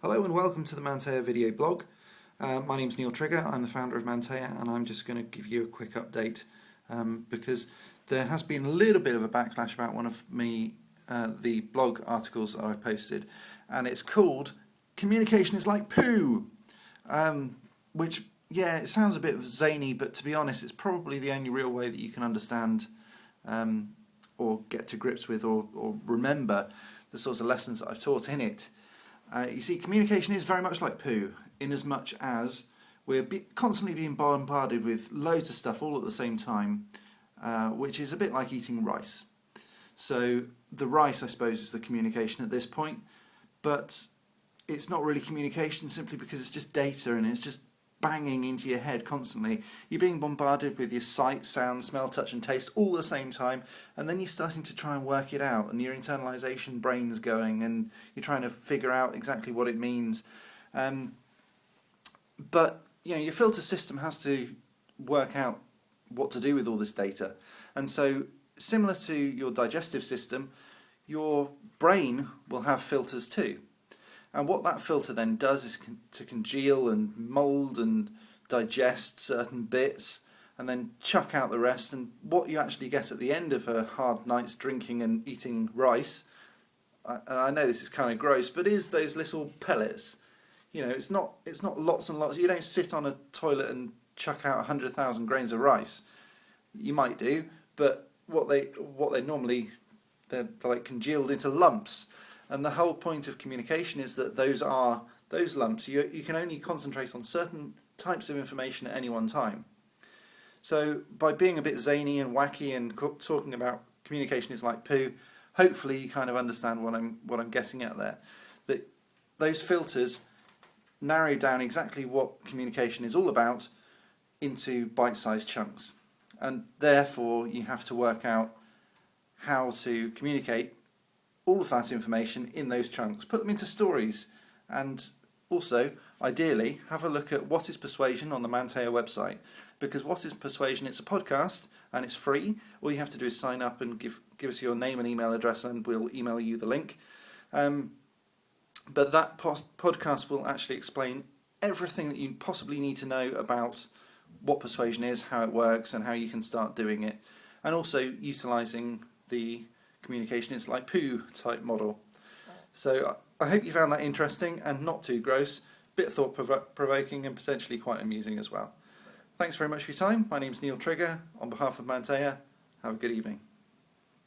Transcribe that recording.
Hello and welcome to the Mantea video blog. My name's Neil Trigger, I'm the founder of Mantea, and I'm just going to give you a quick update because there has been a little bit of a backlash about one of the blog articles that I've posted, and it's called "Communication is like poo," which, yeah, it sounds a bit zany, but to be honest it's probably the only real way that you can understand or get to grips with or remember the sorts of lessons that I've taught in it. You see, communication is very much like poo, in as much as we're constantly being bombarded with loads of stuff all at the same time, which is a bit like eating rice. So the rice, I suppose, is the communication at this point, but it's not really communication simply because it's just data and it's just banging into your head constantly. You're being bombarded with your sight, sound, smell, touch and taste all at the same time, and then you're starting to try and work it out, and your internalisation brain's going and you're trying to figure out exactly what it means. But you know, your filter system has to work out what to do with all this data, and so similar to your digestive system, your brain will have filters too. And what that filter then does is to congeal and mould and digest certain bits and then chuck out the rest. And what you actually get at the end of a hard night's drinking and eating rice, and I know this is kind of gross, but is those little pellets. You know, it's not lots and lots. You don't sit on a toilet and chuck out 100,000 grains of rice. You might do, but what they normally, they're like congealed into lumps. And the whole point of communication is that those lumps. You can only concentrate on certain types of information at any one time. So by being a bit zany and wacky and talking about communication is like poo, hopefully you kind of understand what I'm getting at there. That those filters narrow down exactly what communication is all about into bite-sized chunks, and therefore you have to work out how to communicate all of that information in those chunks, put them into stories, and also, ideally, have a look at What is Persuasion on the Mantea website, because What is Persuasion, it's a podcast and it's free. All you have to do is sign up and give us your name and email address and we'll email you the link. But that podcast will actually explain everything that you possibly need to know about what persuasion is, how it works and how you can start doing it, and also utilising the communication is like poo type model. So I hope you found that interesting and not too gross, bit thought provoking and potentially quite amusing as well. Thanks very much for your time. My name's Neil Trigger. On behalf of Mantea, have a good evening.